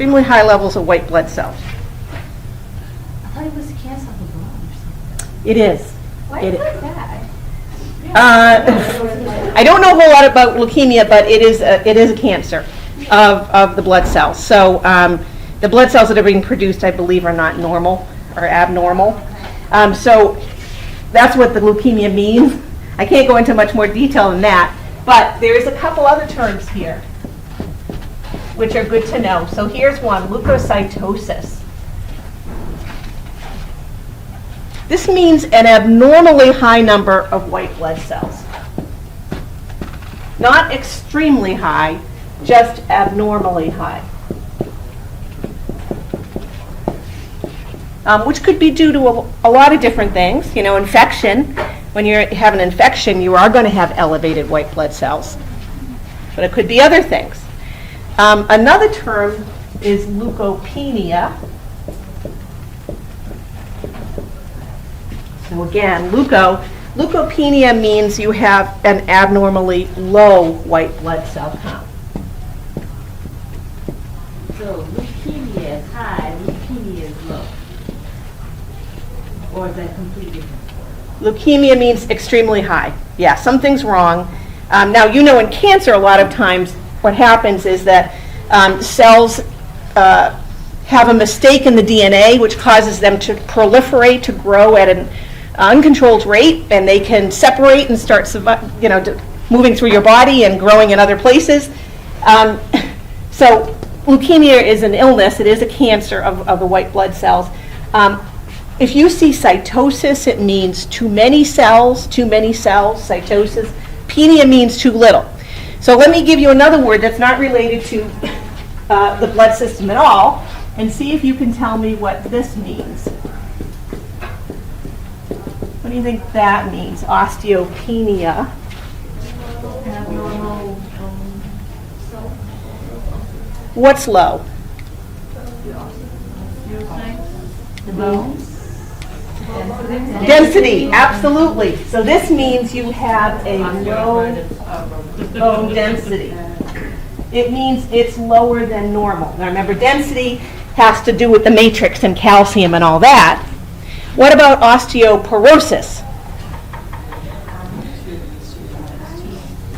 extremely high levels of white blood cells. I thought it was a cancer of the bone or something. It is. Why It is is. it bad? I don't know a whole lot about leukemia, but it is a cancer of the blood cells. So the blood cells that are being produced, I believe, are not normal or abnormal. So that's what the leukemia means. I can't go into much more detail than that, but there's a couple other terms here which are good to know. So here's one, leukocytosis. This means an abnormally high number of white blood cells. Not extremely high, just abnormally high. Which could be due to a lot of different things. You know, infection. When you have an infection, you are going to have elevated white blood cells. But it could be other things. Another term is leukopenia. So again, leukopenia means you have an abnormally low white blood cell count. So leukemia is high, leukemia is low. Or is that completely different? Leukemia means extremely high. Yeah, something's wrong. Now, you know, in cancer, a lot of times what happens is that cells have a mistake in the DNA, which causes them to proliferate, to grow at an uncontrolled rate, and they can separate and start, moving through your body and growing in other places. So leukemia is an illness. It is a cancer of the white blood cells. If you see cytosis, it means too many cells, cytosis. Penia means too little. So let me give you another word that's not related to the blood system at all, and see if you can tell me what this means. What do you think that means? Osteopenia. Abnormal What's low? the bones. Density, absolutely. So this means you have a low bone density. It means it's lower than normal. Now remember, density has to do with the matrix and calcium and all that. What about osteoporosis?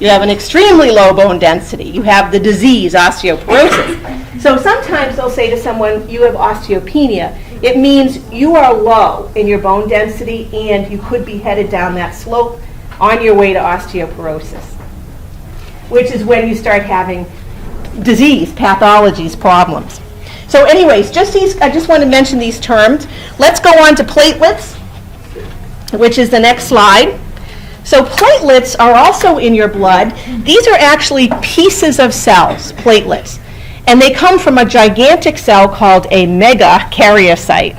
You have an extremely low bone density. You have the disease, osteoporosis. So sometimes they'll say to someone, you have osteopenia. It means you are low in your bone density and you could be headed down that slope on your way to osteoporosis, which is when you start having disease, pathologies, problems. So anyways, I just want to mention these terms. Let's go on to platelets, which is the next slide. So platelets are also in your blood. These are actually pieces of cells, platelets. And they come from a gigantic cell called a megakaryocyte.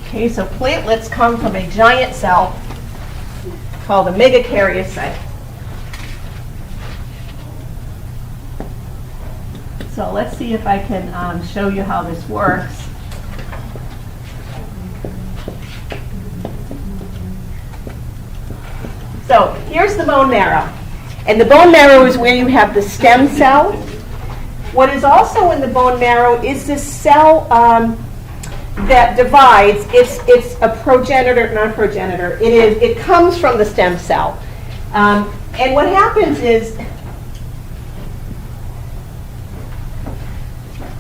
Okay, so platelets come from a giant cell called a megakaryocyte. So let's see if I can show you how this works. So here's the bone marrow. And the bone marrow is where you have the stem cell. What is also in the bone marrow is this cell that divides. It's a progenitor, not a progenitor. It comes from the stem cell. And what happens is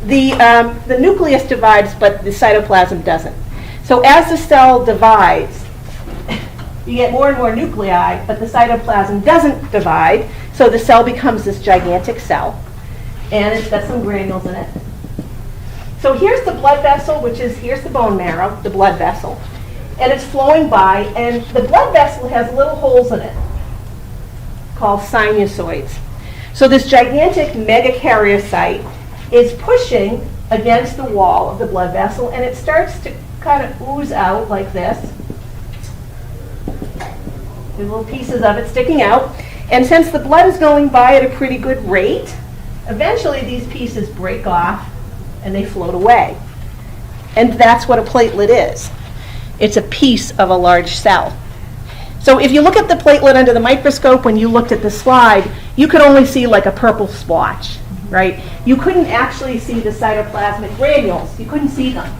the nucleus divides, but the cytoplasm doesn't. So as the cell divides, you get more and more nuclei, but the cytoplasm doesn't divide, so the cell becomes this gigantic cell, and it's got some granules in it. So here's the blood vessel, here's the bone marrow, the blood vessel, and it's flowing by, and the blood vessel has little holes in it called sinusoids. So this gigantic megakaryocyte is pushing against the wall of the blood vessel, and it starts to kind of ooze out like this. There's little pieces of it sticking out. And since the blood is going by at a pretty good rate, eventually these pieces break off and they float away. And that's what a platelet is. It's a piece of a large cell. So if you look at the platelet under the microscope, when you looked at the slide, you could only see like a purple splotch, right? You couldn't actually see the cytoplasmic granules. You couldn't see them.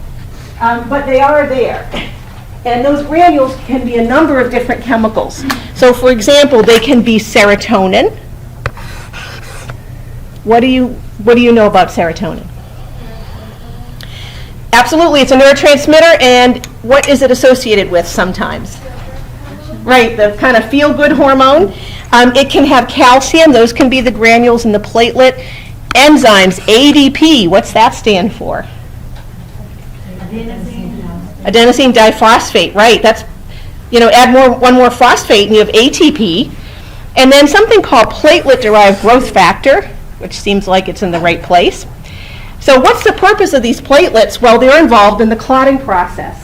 But they are there. And those granules can be a number of different chemicals. So for example, they can be serotonin. What do you know about serotonin? Absolutely, it's a neurotransmitter, and what is it associated with sometimes? Right, the kind of feel-good hormone. It can have calcium. Those can be the granules in the platelet. Enzymes, ADP, what's that stand for? Adenosine diphosphate, right. That's, add one more phosphate and you have ATP. And then something called platelet-derived growth factor, which seems like it's in the right place. So what's the purpose of these platelets? Well, they're involved in the clotting process.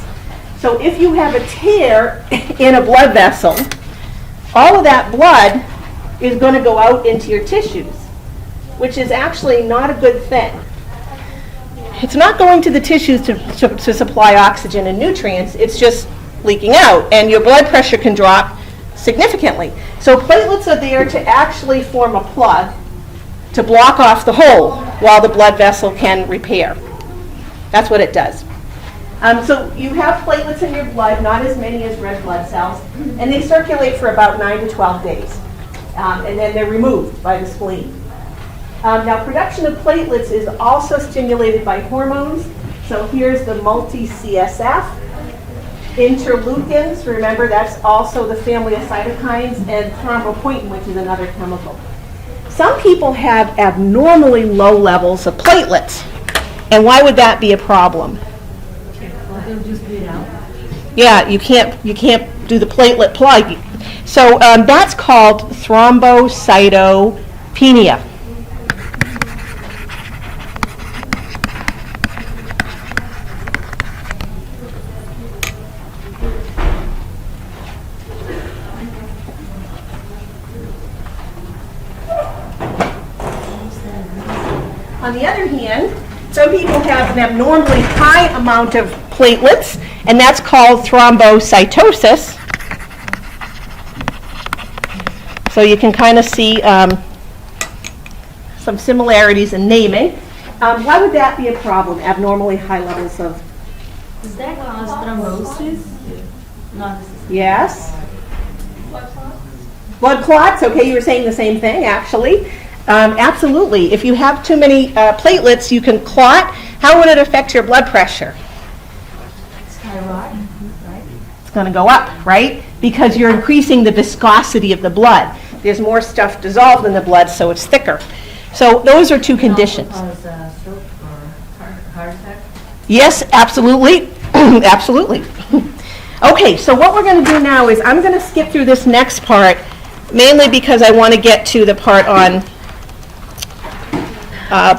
So if you have a tear in a blood vessel, all of that blood is going to go out into your tissues, which is actually not a good thing. It's not going to the tissues to supply oxygen and nutrients, it's just leaking out, and your blood pressure can drop significantly. So platelets are there to actually form a plug to block off the hole while the blood vessel can repair. That's what it does. So you have platelets in your blood, not as many as red blood cells, and they circulate for about 9 to 12 days. And then they're removed by the spleen. Now, production of platelets is also stimulated by hormones. So here's the multi-CSF. Interleukins, remember that's also the family of cytokines, and thrombopoietin, which is another chemical. Some people have abnormally low levels of platelets. And why would that be a problem? Yeah, you can't do the platelet plug. So that's called thrombocytopenia. On the other hand, some people have an abnormally high amount of platelets, and that's called thrombocytosis. So you can kind of see some similarities in naming. Why would that be a problem, abnormally high levels of? Does that cause thrombosis? Not Yes. Blood clots, okay, you were saying the same thing, actually. Absolutely. If you have too many platelets, you can clot. How would it affect your blood pressure? skyrocket, right? It's going to go up, right? Because you're increasing the viscosity of the blood. There's more stuff dissolved in the blood, so it's thicker. So those are two conditions. Cause stroke or heart attack? Yes, absolutely. Absolutely. Okay, so what we're going to do now is I'm going to skip through this next part, mainly because I want to get to the part on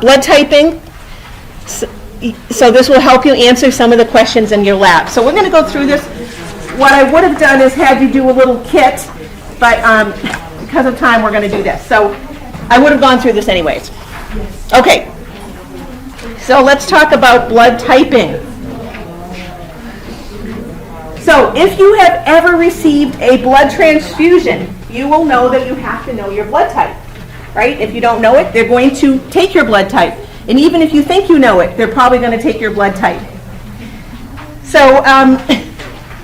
blood typing. So this will help you answer some of the questions in your lab. So we're going to go through this. What I would have done is had you do a little kit, but because of time, we're going to do this. So I would have gone through this anyways. Okay. So let's talk about blood typing. So if you have ever received a blood transfusion, you will know that you have to know your blood type, right? If you don't know it, they're going to take your blood type. And even if you think you know it, they're probably going to take your blood type. So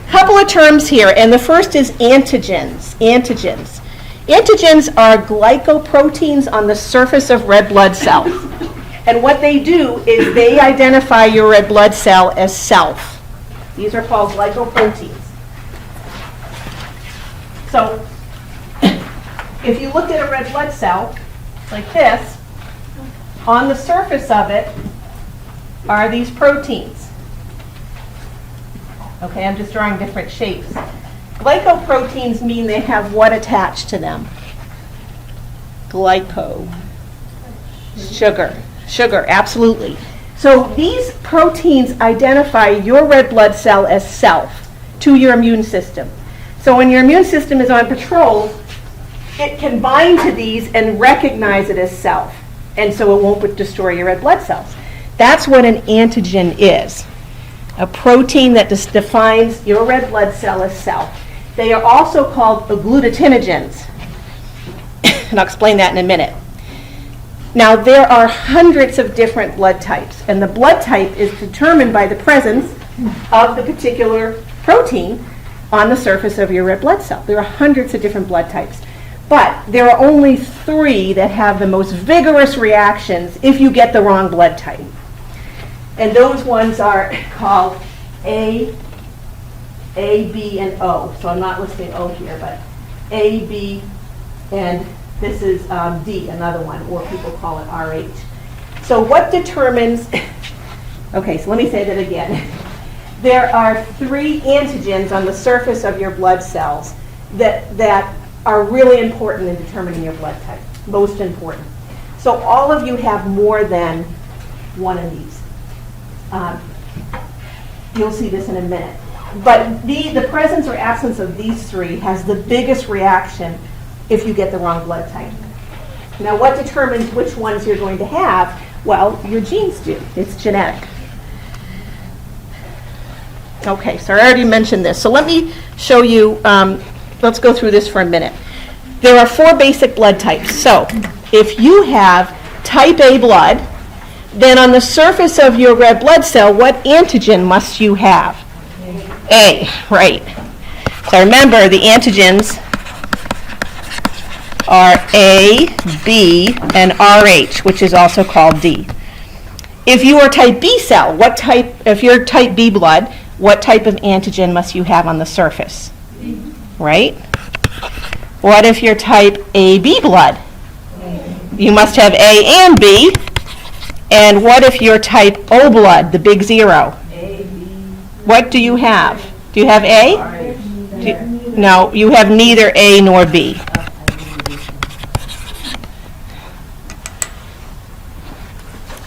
couple of terms here, and the first is antigens. Antigens. Antigens are glycoproteins on the surface of red blood cells. And what they do is they identify your red blood cell as self. These are called glycoproteins. So if you look at a red blood cell like this, on the surface of it are these proteins. Okay, I'm just drawing different shapes. Glycoproteins mean they have what attached to them? Glyco. Sugar. Sugar, absolutely. So these proteins identify your red blood cell as self to your immune system. So when your immune system is on patrol, it can bind to these and recognize it as self. And so it won't destroy your red blood cells. That's what an antigen is. a protein that defines your red blood cell as self. They are also called agglutinogens, and I'll explain that in a minute. Now, there are hundreds of different blood types, and the blood type is determined by the presence of the particular protein on the surface of your red blood cell. There are hundreds of different blood types, but there are only 3 that have the most vigorous reactions if you get the wrong blood type. And those ones are called A, B, and O. So I'm not listing O here, but A, B, and this is D, another one, or people call it RH. So what determines, okay, so let me say that again. There are 3 antigens on the surface of your blood cells that are really important in determining your blood type, most important. So all of you have more than one of these. You'll see this in a minute. But the presence or absence of these 3 has the biggest reaction if you get the wrong blood type. Now, what determines which ones you're going to have? Well, your genes do. It's genetic. Okay, so I already mentioned this. So let me show you, let's go through this for a minute. There are 4 basic blood types. So if you have type A blood, then on the surface of your red blood cell, what antigen must you have? A, right. So remember, the antigens are A, B, and RH, which is also called D. If you are type B cell, if you're type B blood, what type of antigen must you have on the surface? B. Right? What if you're type AB blood? You must have A and B. And what if you're type O blood, the big 0? A, B. What do you have? Do you have A? No, you have neither A nor B.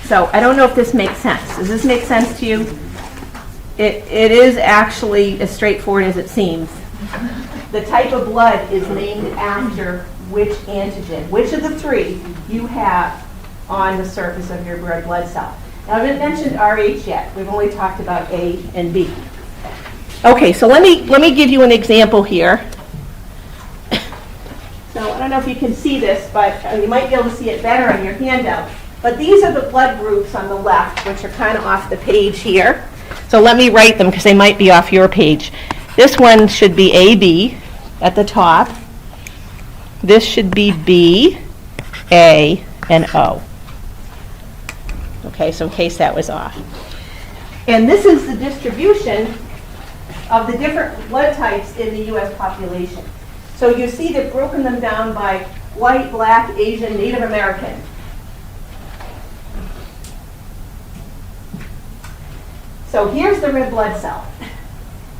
So I don't know if this makes sense. Does this make sense to you? It is actually as straightforward as it seems. The type of blood is named after which antigen, which of the 3 you have on the surface of your red blood cell. Now, I haven't mentioned RH yet. We've only talked about A and B. Okay, so let me give you an example here. So I don't know if you can see this, but you might be able to see it better on your handout. But these are the blood groups on the left, which are kind of off the page here. So let me write them because they might be off your page. This one should be AB at the top. This should be B, A, and O. Okay, so in case that was off. And this is the distribution of the different blood types in the U.S. population. So you see they've broken them down by white, black, Asian, Native American. So here's the red blood cell.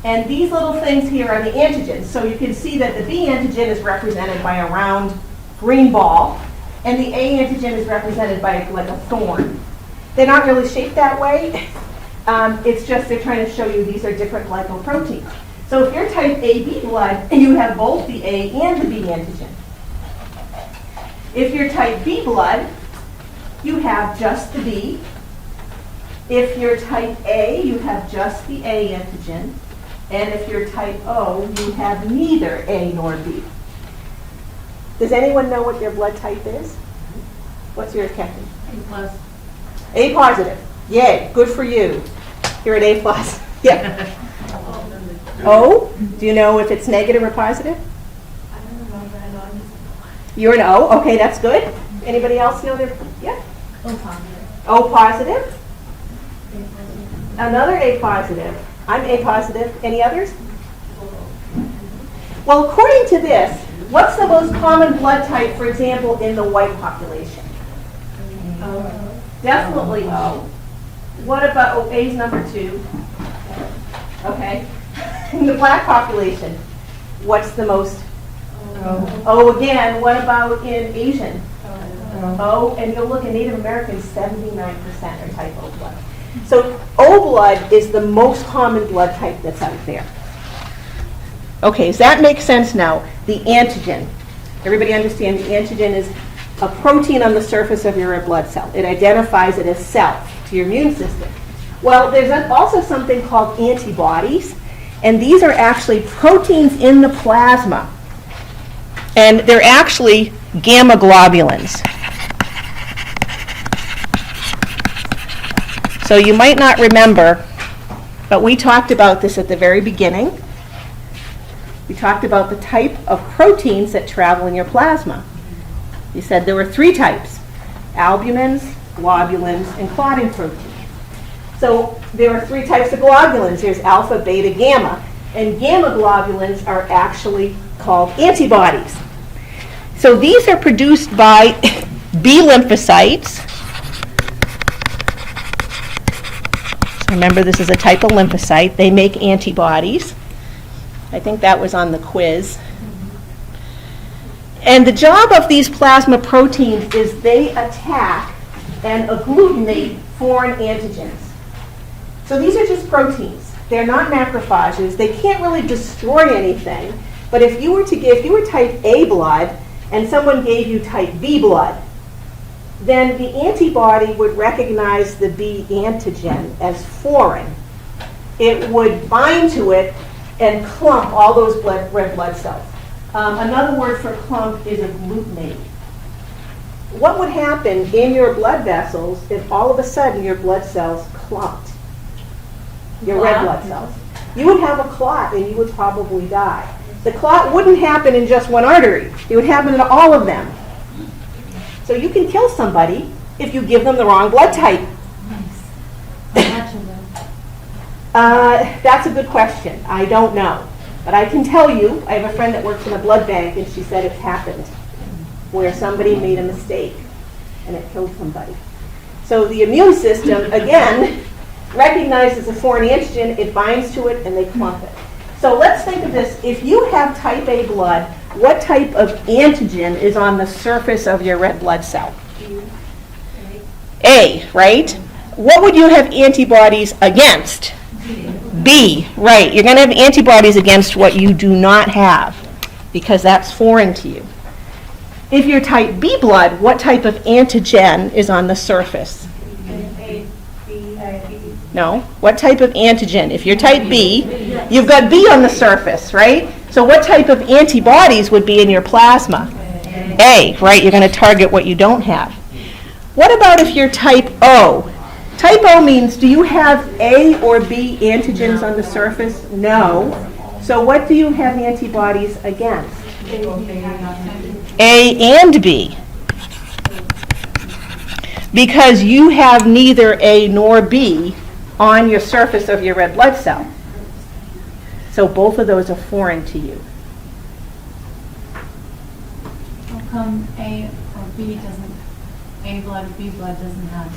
And these little things here are the antigens. So you can see that the B antigen is represented by a round green ball, and the A antigen is represented by like a thorn. They're not really shaped that way. It's just they're trying to show you these are different glycoproteins. So if you're type AB blood, you have both the A and the B antigen. If you're type B blood, you have just the B. If you're type A, you have just the A antigen. And if you're type O, you have neither A nor B. Does anyone know what your blood type is? What's yours, Captain? A+. A positive. Yay, good for you. You're an A+. Yeah. O? Do you know if it's negative or positive? I don't know, but I know I'm just You're an O. Okay, that's good. Anybody else know their? Yeah. O positive. O positive. A positive. Another A positive. I'm A positive. Any others? Well, according to this, what's the most common blood type, for example, in the white population? O. Definitely O. What about A's number 2? Okay. In the black population, what's the most? O. O again. What about in Asian? O. O, and you'll look at Native Americans, 79% are type O blood. So O blood is the most common blood type that's out there. Okay, does that make sense now? The antigen. Everybody understand the antigen is a protein on the surface of your red blood cell. It identifies it as self to your immune system. Well, there's also something called antibodies, and these are actually proteins in the plasma. And they're actually gamma globulins. So you might not remember, but we talked about this at the very beginning. We talked about the type of proteins that travel in your plasma. You said there were 3 types: albumins, globulins, and clotting proteins. So there are 3 types of globulins. There's alpha, beta, gamma. And gamma globulins are actually called antibodies. So these are produced by B lymphocytes. So remember, this is a type of lymphocyte. They make antibodies. I think that was on the quiz. And the job of these plasma proteins is they attack and agglutinate foreign antigens. So these are just proteins. They're not macrophages. They can't really destroy anything. But if you were type A blood and someone gave you type B blood, then the antibody would recognize the B antigen as foreign. It would bind to it and clump all those red blood cells. Another word for clump is agglutinate. What would happen in your blood vessels if all of a sudden your blood cells clumped? Your red blood cells. You would have a clot and you would probably die. The clot wouldn't happen in just one artery. It would happen in all of them. So you can kill somebody if you give them the wrong blood type. That's a good question. I don't know. But I can tell you, I have a friend that works in a blood bank, and she said it's happened, where somebody made a mistake, and it killed somebody. So the immune system, again, recognizes a foreign antigen, it binds to it, and they clump it. So let's think of this. If you have type A blood, what type of antigen is on the surface of your red blood cell? A, right? What would you have antibodies against? B, right. You're going to have antibodies against what you do not have, because that's foreign to you. If you're type B blood, what type of antigen is on the surface? No. What type of antigen? If you're type B, you've got B on the surface, right? So what type of antibodies would be in your plasma? A, right? You're going to target what you don't have. What about if you're type O? Type O means, do you have A or B antigens on the surface? No. So what do you have antibodies against? A and B. Because you have neither A nor B on your surface of your red blood cell. So both of those are foreign to you. How come A or B doesn't, A blood or B blood doesn't have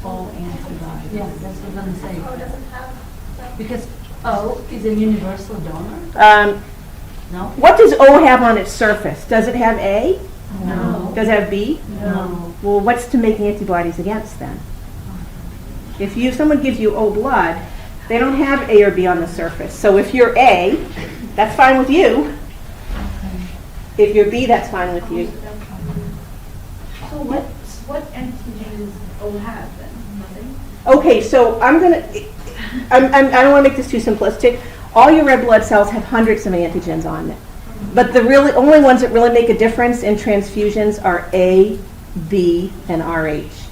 full antibodies? Yeah, that's what I'm saying. O doesn't have? Because O is a universal donor? No. What does O have on its surface? Does it have A? No. Does it have B? No. Well, what's to make antibodies against then? If someone gives you O blood, they don't have A or B on the surface. So if you're A, that's fine with you. If you're B, that's fine with you. So what antigen does O have then? Nothing? Okay, so I don't want to make this too simplistic. All your red blood cells have hundreds of antigens on them. But the only ones that really make a difference in transfusions are A, B, and RH.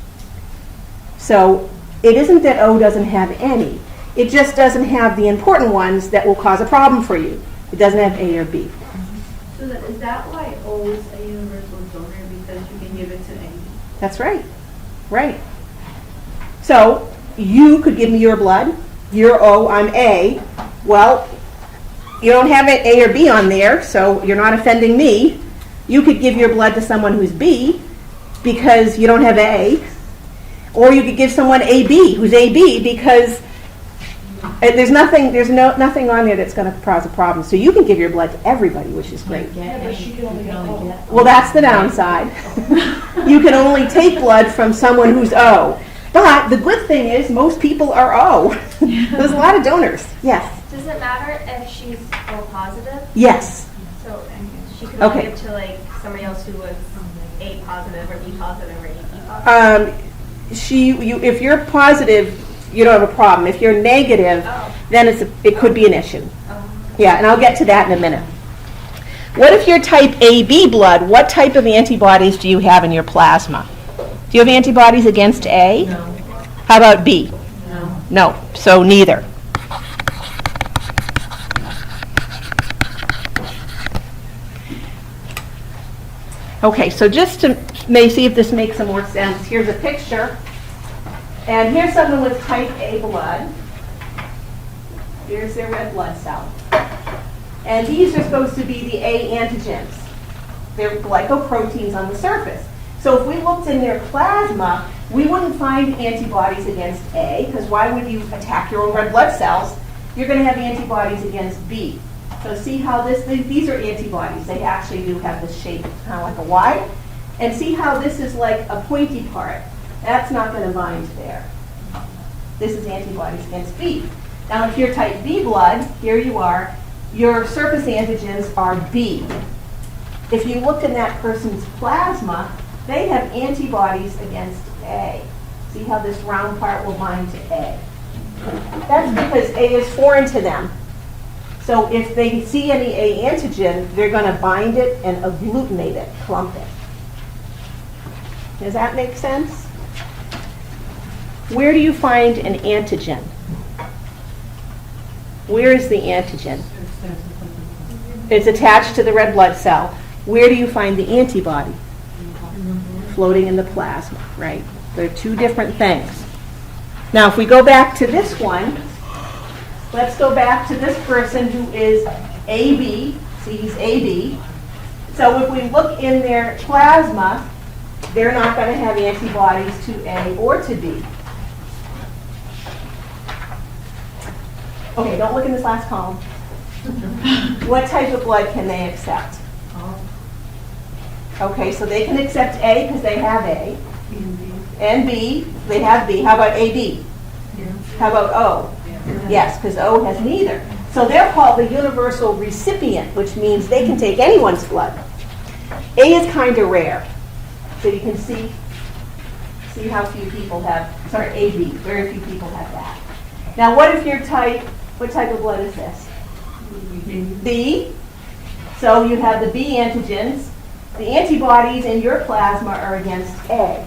So it isn't that O doesn't have any. It just doesn't have the important ones that will cause a problem for you. It doesn't have A or B. So is that why O is a universal donor, because you can give it to any? That's right. Right. So you could give me your blood. You're O, I'm A. Well, you don't have an A or B on there, so you're not offending me. You could give your blood to someone who's B because you don't have A. Or you could give someone AB who's AB because there's nothing on there that's going to cause a problem. So you can give your blood to everybody, which is great. Yeah, but she can only get O. Well, that's the downside. You can only take blood from someone who's O. But the good thing is most people are O. There's a lot of donors. Yes. Does it matter if she's O positive? Yes. So she could Okay. give to like somebody else who was A positive or B positive or AB positive? If you're positive you don't have a problem. If you're negative, then it could be an issue. Yeah, and I'll get to that in a minute. What if you're type AB blood? What type of antibodies do you have in your plasma? Do you have antibodies against A? No. How about B? No. No, so neither. Okay, so just to see if this makes some more sense, here's a picture. And here's someone with type A blood. Here's their red blood cell. And these are supposed to be the A antigens. They're glycoproteins on the surface. So if we looked in their plasma, we wouldn't find antibodies against A, because why would you attack your own red blood cells? You're going to have antibodies against B. So see how these are antibodies. They actually do have this shape, kind of like a Y. And see how this is like a pointy part. That's not going to bind there. This is antibodies against B. Now if you're type B blood, here you are, your surface antigens are B. If you look in that person's plasma, they have antibodies against A. See how this round part will bind to A. That's because A is foreign to them. So if they see any A antigen, they're going to bind it and agglutinate it, clump it. Does that make sense? Where do you find an antigen? Where is the antigen? It's attached to the red blood cell. Where do you find the antibody? Floating in the plasma, right? They're two different things. Now, if we go back to this one, let's go back to this person who is AB. See, he's AB. So if we look in their plasma, they're not going to have antibodies to A or to B. Okay, don't look in this last column. What type of blood can they accept? Okay, so they can accept A because they have A. And B, they have B. How about AB? How about O? Yes, because O has neither. So they're called the universal recipient, which means they can take anyone's blood. A is kind of rare. So you can see how few people have, sorry, AB, very few people have that. Now what if you're what type of blood is this? B. So you have the B antigens. The antibodies in your plasma are against A.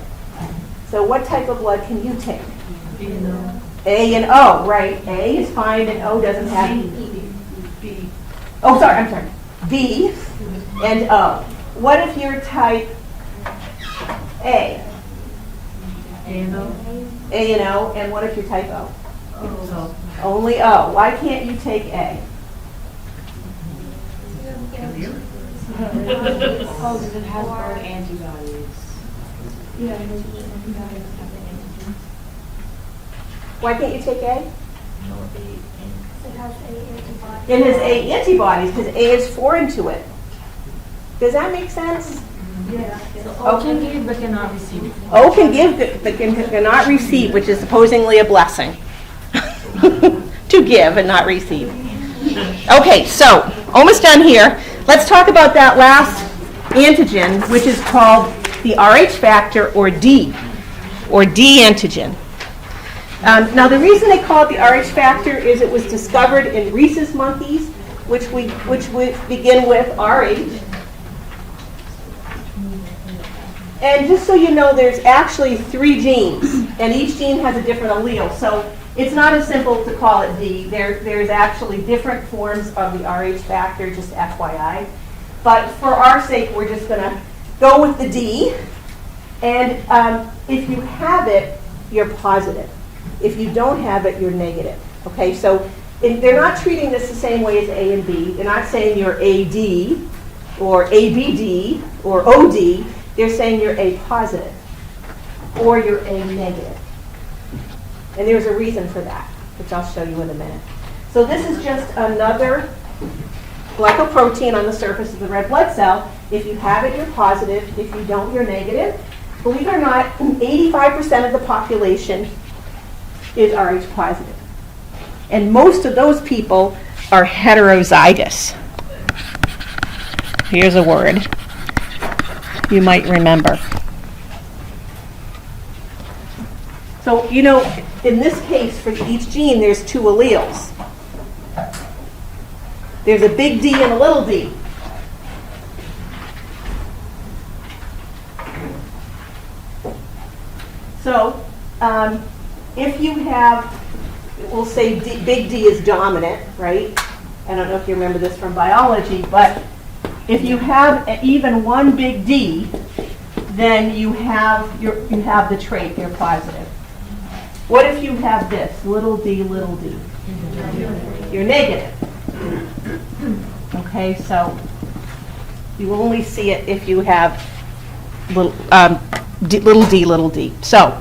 So what type of blood can you take? A and O, right? A is fine and O doesn't have B. Oh, sorry, I'm sorry. B and O. What if you're type A? A and O. A and O, and what if you're type O? Only O. Why can't you take A? Oh, because it has more antibodies. Yeah. Why can't you take A? It has A antibodies. It has A antibodies because A is foreign to it. Does that make sense? Yeah. So O can give but cannot receive. O can give but cannot receive, which is supposedly a blessing. To give and not receive. Okay, so almost done here. Let's talk about that last antigen, which is called the Rh factor, or D antigen. Now the reason they call it the Rh factor is it was discovered in rhesus monkeys, which we begin with Rh. And just so you know, there's actually 3 genes, and each gene has a different allele. So it's not as simple to call it D. There's actually different forms of the Rh factor, just FYI. But for our sake, we're just going to go with the D. And if you have it, you're positive. If you don't have it, you're negative. Okay, so they're not treating this the same way as A and B. They're not saying you're AD or ABD or OD. They're saying you're A positive or you're A negative. And there's a reason for that, which I'll show you in a minute. So this is just another glycoprotein on the surface of the red blood cell. If you have it, you're positive. If you don't, you're negative. Believe it or not, 85% of the population is Rh positive. And most of those people are heterozygous. Here's a word you might remember. So, you know, in this case, for each gene, there's 2 alleles. There's a big D and a little d. So, if you have, we'll say big D is dominant, right? I don't know if you remember this from biology, but if you have even one big D, then you have the trait, you're positive. What if you have this, little d, little d? You're negative. Okay, so you will only see it if you have little d, little d. So,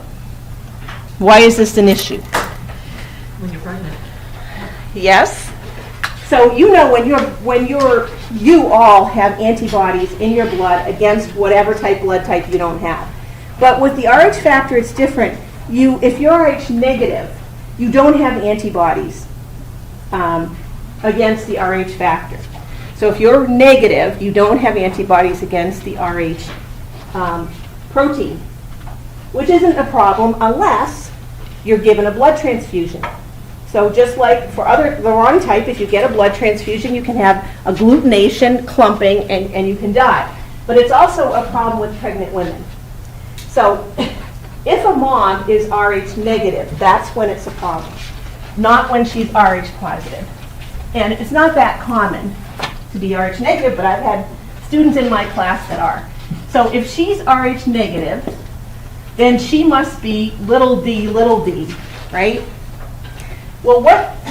why is this an issue? When you're pregnant. Yes. So you know you all have antibodies in your blood against whatever blood type you don't have. But with the Rh factor, it's different. If you're Rh negative, you don't have antibodies against the Rh factor. So if you're negative, you don't have antibodies against the Rh protein, which isn't a problem unless you're given a blood transfusion. So just like for the wrong type, if you get a blood transfusion, you can have agglutination, clumping, and you can die. But it's also a problem with pregnant women. So if a mom is Rh negative, that's when it's a problem, not when she's Rh positive. And it's not that common to be Rh negative, but I've had students in my class that are. So if she's Rh negative, then she must be little d, right? Well,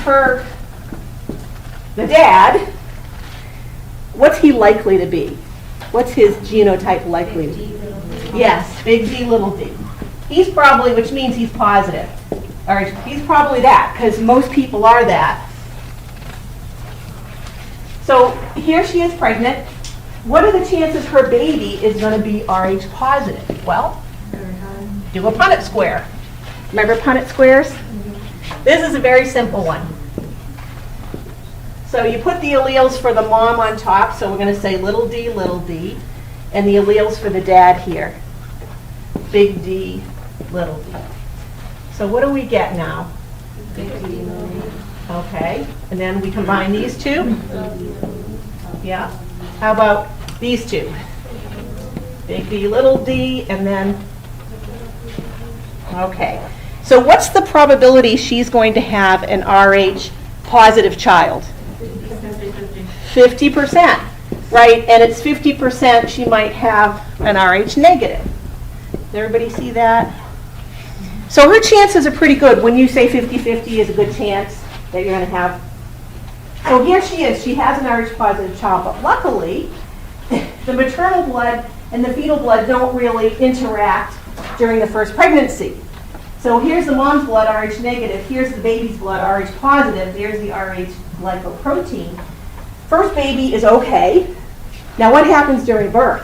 for the dad, what's he likely to be? What's his genotype likely to be? Yes, big D, little d. He's probably, which means he's positive. Or he's probably that, because most people are that. So here she is pregnant. What are the chances her baby is going to be Rh positive? Well, do a Punnett square. Remember Punnett squares? This is a very simple one. So you put the alleles for the mom on top, so we're going to say little d, and the alleles for the dad here. Big D, little d. So what do we get now? Big D, little d. Okay, and then we combine these two? Yeah. How about these two? Big D, little d, and then, okay. So what's the probability she's going to have an Rh positive child? 50%, right? And it's 50% she might have an Rh negative. Does everybody see that? So her chances are pretty good. When you say 50-50 is a good chance that you're going to have. So here she is. She has an Rh positive child. But luckily, the maternal blood and the fetal blood don't really interact during the first pregnancy. So here's the mom's blood, Rh negative. Here's the baby's blood, Rh positive. There's the Rh glycoprotein. First baby is okay. Now what happens during birth?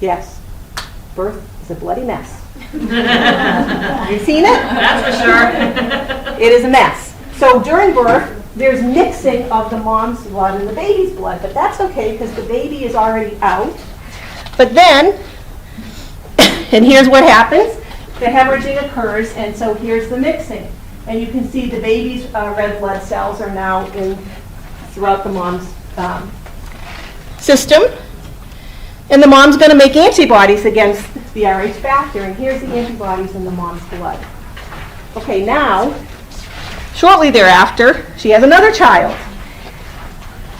Yes, birth is a bloody mess. Have you seen it? That's for sure. It is a mess. So during birth, there's mixing of the mom's blood and the baby's blood, but that's okay because the baby is already out. But then, and here's what happens. The hemorrhaging occurs, and so here's the mixing. And you can see the baby's red blood cells are now throughout the mom's system. And the mom's going to make antibodies against the Rh factor, and here's the antibodies in the mom's blood. Okay, now, shortly thereafter, she has another child.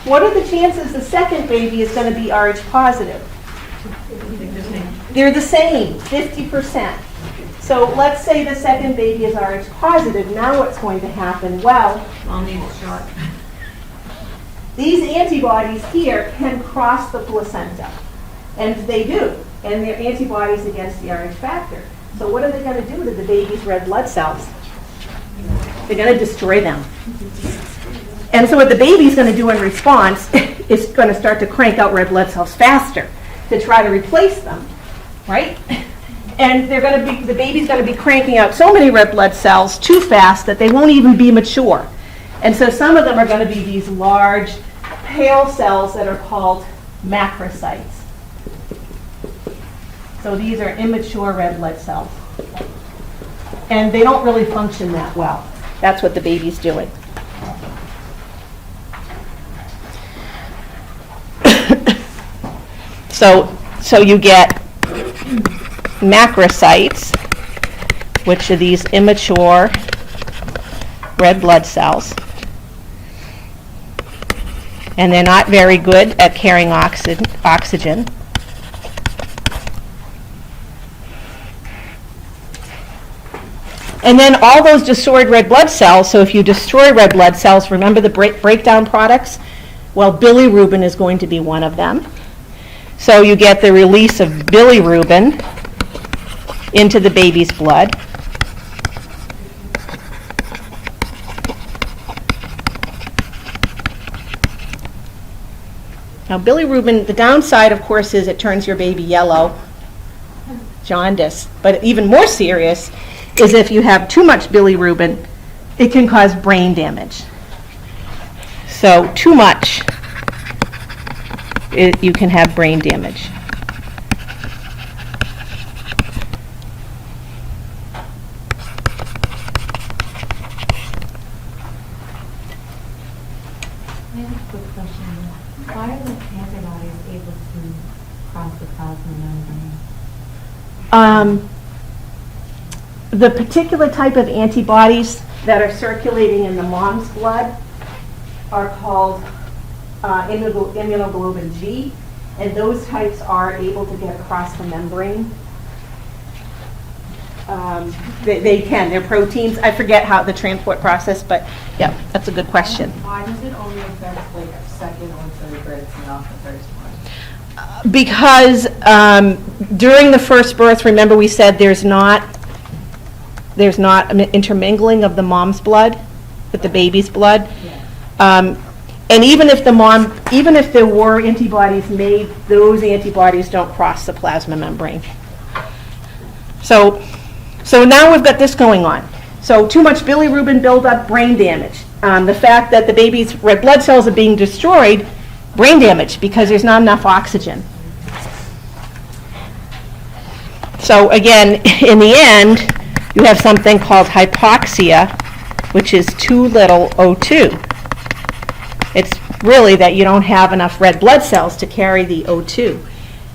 What are the chances the second baby is going to be Rh positive? They're the same, 50%. So let's say the second baby is Rh positive. Now what's going to happen? Well, Mom needs a shot. these antibodies here can cross the placenta. And they do. And they're antibodies against the Rh factor. So what are they going to do to the baby's red blood cells? They're going to destroy them. And so what the baby's going to do in response is going to start to crank out red blood cells faster to try to replace them, right? And the baby's going to be cranking out so many red blood cells too fast that they won't even be mature. And so some of them are going to be these large, pale cells that are called macrocytes. So these are immature red blood cells. and they don't really function that well. That's what the baby's doing. So you get macrocytes, which are these immature red blood cells. And they're not very good at carrying oxygen. And then all those destroyed red blood cells, so if you destroy red blood cells, remember the breakdown products? Well, bilirubin is going to be one of them. So you get the release of bilirubin into the baby's blood. Now, bilirubin, the downside, of course, is it turns your baby yellow, jaundice. But even more serious is if you have too much bilirubin, it can cause brain damage. So, too much, you can have brain damage. I have a quick question. Why are the antibodies able to cross the plasma membrane? The particular type of antibodies that are circulating in the mom's blood are called immunoglobulin G, and those types are able to get across the membrane. They can. They're proteins. I forget how the transport process, but yeah, that's a good question. Why does it only affect like second or third births and not the first one? Because during the first birth, remember we said there's not an intermingling of the mom's blood with the baby's blood. And even if there were antibodies made, those antibodies don't cross the plasma membrane. So now we've got this going on. So too much bilirubin buildup, brain damage. The fact that the baby's red blood cells are being destroyed, brain damage because there's not enough oxygen. So again, in the end, you have something called hypoxia, which is too little O2. It's really that you don't have enough red blood cells to carry the O2.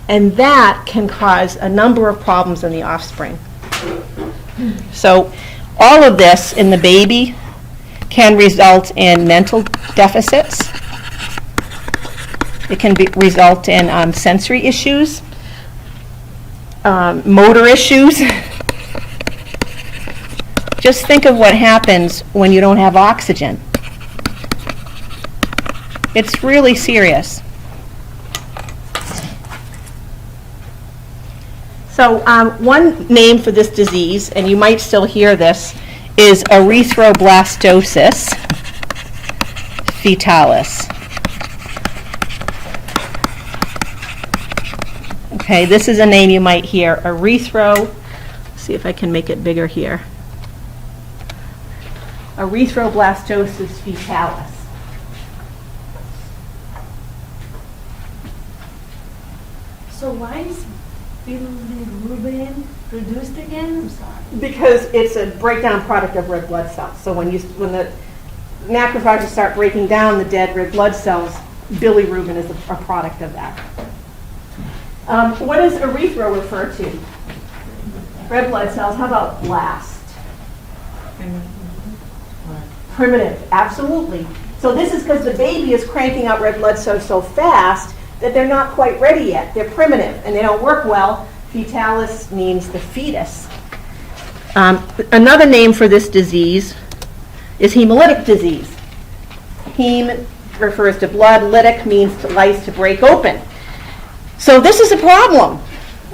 And that can cause a number of problems in the offspring. So all of this in the baby can result in mental deficits. It can result in sensory issues, motor issues. Just think of what happens when you don't have oxygen. It's really serious. So one name for this disease, and you might still hear this, is erythroblastosis fetalis. Okay, this is a name you might hear, let's see if I can make it bigger here. Erythroblastosis fetalis. So why is bilirubin produced again? I'm sorry. Because it's a breakdown product of red blood cells. So when the macrophages start breaking down the dead red blood cells, bilirubin is a product of that. What does erythro refer to? Red blood cells. How about blast? Primitive, absolutely. So this is because the baby is cranking out red blood cells so fast that they're not quite ready yet. They're primitive and they don't work well. Fetalis means the fetus. Another name for this disease is hemolytic disease. Heme refers to blood, lytic means to lyse, to break open. So this is a problem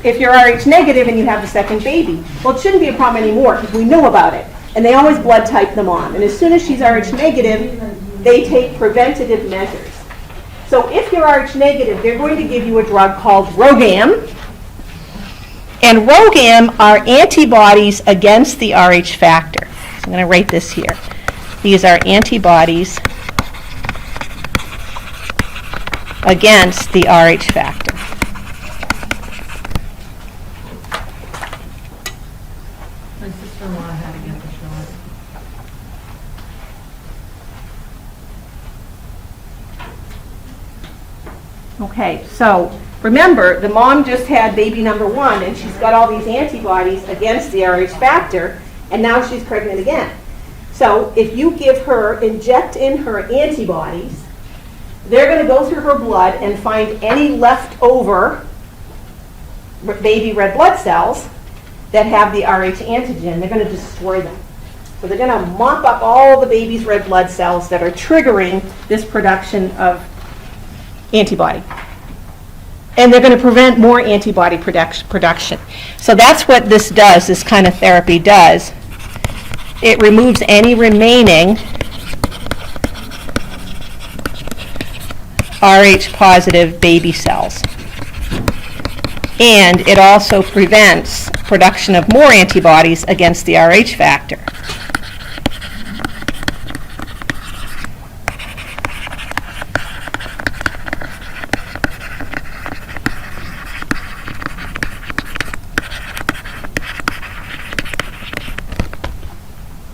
if you're Rh negative and you have the second baby. Well, it shouldn't be a problem anymore because we know about it. And they always blood type the mom. And as soon as she's Rh negative, they take preventative measures. So if you're Rh negative, they're going to give you a drug called Rogam. And Rogam are antibodies against the Rh factor. So I'm going to write this here. These are antibodies against the Rh factor. My sister-in-law had Okay, so remember, the mom just had baby number 1, and she's got all these antibodies against the Rh factor, and now she's pregnant again. So if you inject in her antibodies, they're going to go through her blood and find any leftover baby red blood cells that have the Rh antigen. They're going to destroy them. So they're going to mop up all the baby's red blood cells that are triggering this production of antibody. And they're going to prevent more antibody production. So that's what this does, this kind of therapy does. It removes any remaining Rh positive baby cells. And it also prevents production of more antibodies against the Rh factor.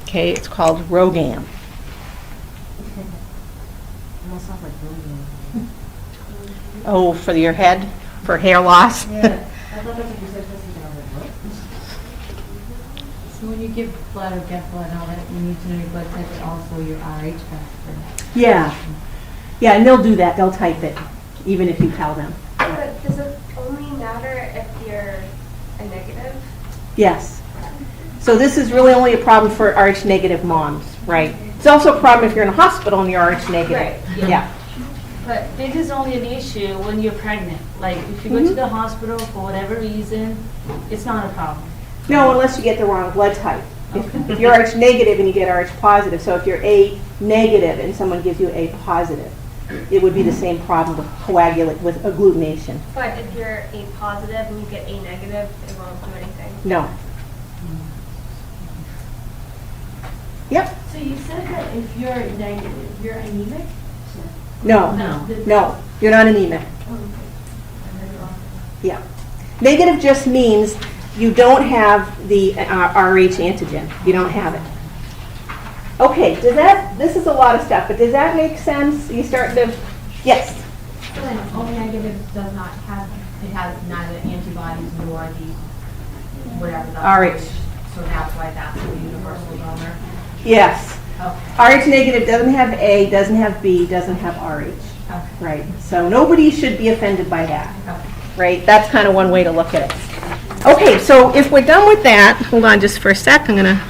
Okay, it's called Rogam. Almost sounds like Rogan. Oh, for your head, for hair loss? Yeah, I thought that's what you said this week, and I was like, what? So when you give blood or get blood and all that, you need to know your blood type and also your Rh factor. Yeah. Yeah, and they'll do that. They'll type it, even if you tell them. But does it only matter if you're a negative? Yes. So this is really only a problem for Rh negative moms, right? It's also a problem if you're in a hospital and you're Rh negative. Right, Yeah. But this is only an issue when you're pregnant. Like, if you go to the hospital for whatever reason, it's not a problem. No, unless you get the wrong blood type. If you're Rh negative and you get Rh positive, so if you're A negative and someone gives you A positive, it would be the same problem with coagulate, with agglutination. But if you're A positive and you get A negative, it won't do anything. No. Yep. So you said that if you're negative, you're anemic? No. No. No. You're not anemic. Yeah. Negative just means you don't have the Rh antigen. You don't have it. Okay, this is a lot of stuff, but does that make sense? You start to, yes? So then O negative does not have, it has neither antibodies nor the, whatever the. Rh. So that's why that's the universal donor. Yes. Okay. Rh negative doesn't have A, doesn't have B, doesn't have Rh. Okay. Right. So nobody should be offended by that. Okay. Right? That's kind of one way to look at it. Okay, so if we're done with that, hold on just for a sec. I'm going to